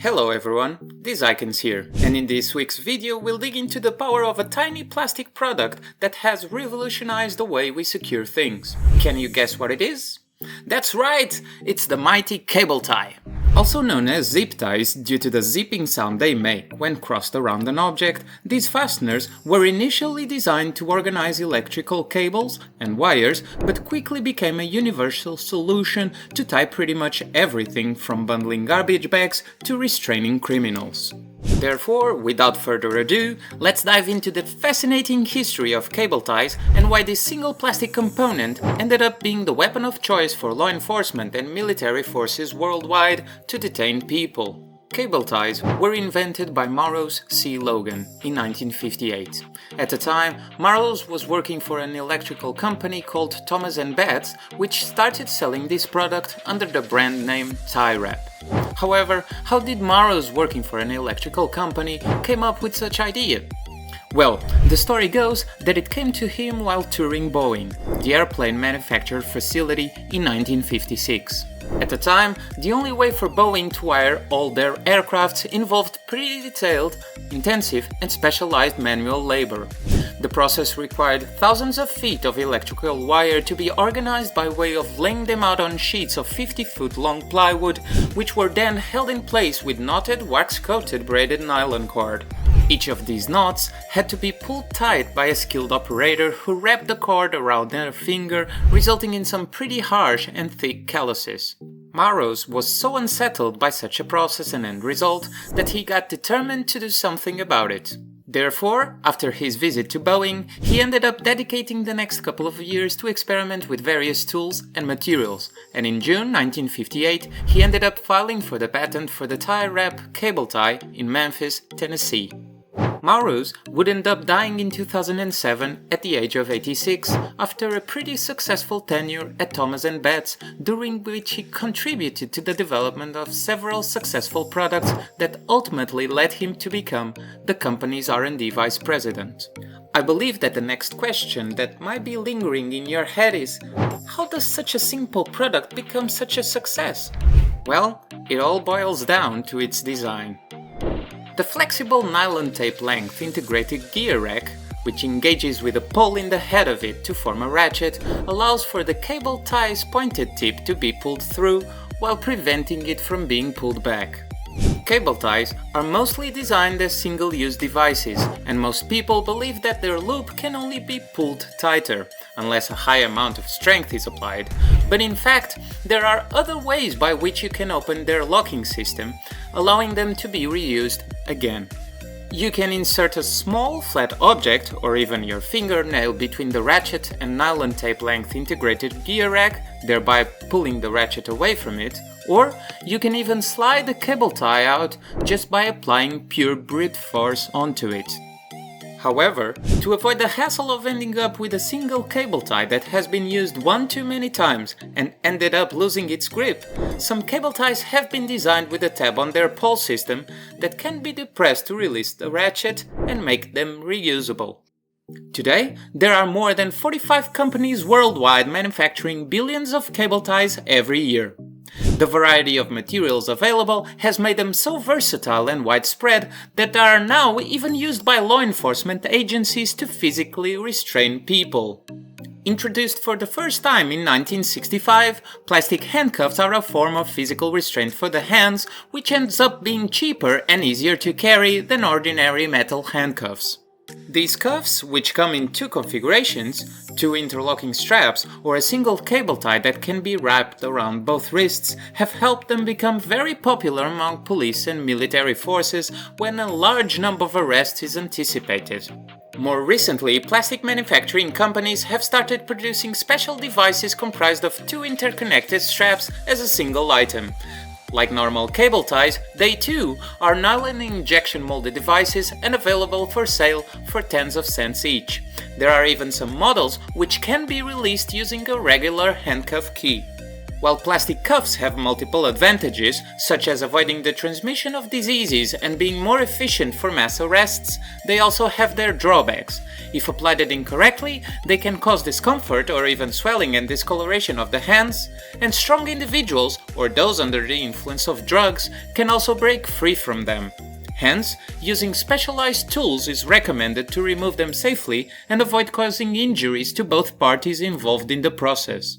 Hello everyone, this Icons here, and in this week's video we'll dig into the power of a tiny plastic product that has revolutionized the way we secure things. Can you guess what it is? That's right, it's the mighty cable tie. Also known as zip ties due to the zipping sound they make when crossed around an object, these fasteners were initially designed to organize electrical cables and wires, but quickly became a universal solution to tie pretty much everything from bundling garbage bags to restraining criminals. Therefore, without further ado, let's dive into the fascinating history of cable ties and why this single plastic component ended up being the weapon of choice for law enforcement and military forces worldwide to detain people. Cable ties were invented by Maurus C. Logan in 1958. At the time, Maurus was working for an electrical company called Thomas & Betts, which started selling this product under the brand name Tie Wrap. However, how did Maurus, working for an electrical company, came up with such idea? Well, the story goes that it came to him while touring Boeing, the airplane manufacturer facility, in 1956. At the time, the only way for Boeing to wire all their aircrafts involved pretty detailed, intensive and specialized manual labor. The process required thousands of feet of electrical wire to be organized by way of laying them out on sheets of 50-foot long plywood, which were then held in place with knotted, wax-coated braided nylon cord. Each of these knots had to be pulled tight by a skilled operator who wrapped the cord around their finger, resulting in some pretty harsh and thick calluses. Maurus was so unsettled by such a process and end result that he got determined to do something about it. Therefore, after his visit to Boeing, he ended up dedicating the next couple of years to experiment with various tools and materials, and in June 1958 he ended up filing for the patent for the tie wrap cable tie in Memphis, Tennessee. Maurus would end up dying in 2007 at the age of 86 after a pretty successful tenure at Thomas & Betts, during which he contributed to the development of several successful products that ultimately led him to become the company's R&D vice president. I believe that the next question that might be lingering in your head is, how does such a simple product become such a success? Well, it all boils down to its design. The flexible nylon tape length integrated gear rack, which engages with a pole in the head of it to form a ratchet, allows for the cable tie's pointed tip to be pulled through while preventing it from being pulled back. Cable ties are mostly designed as single-use devices, and most people believe that their loop can only be pulled tighter, unless a high amount of strength is applied. But in fact, there are other ways by which you can open their locking system, allowing them to be reused again. You can insert a small flat object, or even your fingernail, between the ratchet and nylon tape length integrated gear rack, thereby pulling the ratchet away from it, or you can even slide the cable tie out just by applying pure brute force onto it. However, to avoid the hassle of ending up with a single cable tie that has been used one too many times and ended up losing its grip, some cable ties have been designed with a tab on their pole system that can be depressed to release the ratchet and make them reusable. Today, there are more than 45 companies worldwide manufacturing billions of cable ties every year. The variety of materials available has made them so versatile and widespread that they are now even used by law enforcement agencies to physically restrain people. Introduced for the first time in 1965, plastic handcuffs are a form of physical restraint for the hands, which ends up being cheaper and easier to carry than ordinary metal handcuffs. These cuffs, which come in two configurations, two interlocking straps or a single cable tie that can be wrapped around both wrists, have helped them become very popular among police and military forces when a large number of arrests is anticipated. More recently, plastic manufacturing companies have started producing special devices comprised of two interconnected straps as a single item. Like normal cable ties, they too are nylon injection molded devices and available for sale for tens of cents each. There are even some models which can be released using a regular handcuff key. While plastic cuffs have multiple advantages, such as avoiding the transmission of diseases and being more efficient for mass arrests, they also have their drawbacks. If applied incorrectly, they can cause discomfort or even swelling and discoloration of the hands, and strong individuals, or those under the influence of drugs, can also break free from them. Hence, using specialized tools is recommended to remove them safely and avoid causing injuries to both parties involved in the process.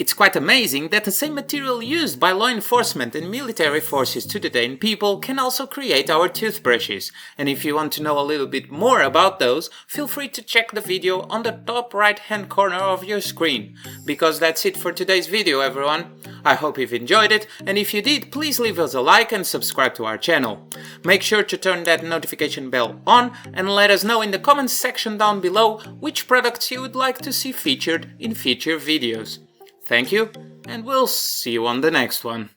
It's quite amazing that the same material used by law enforcement and military forces to detain people can also create our toothbrushes, and if you want to know a little bit more about those, feel free to check the video on the top right hand corner of your screen. Because that's it for today's video, everyone. I hope you've enjoyed it, and if you did, please leave us a like and subscribe to our channel. Make sure to turn that notification bell on and let us know in the comments section down below which products you would like to see featured in future videos. Thank you, and we'll see you on the next one.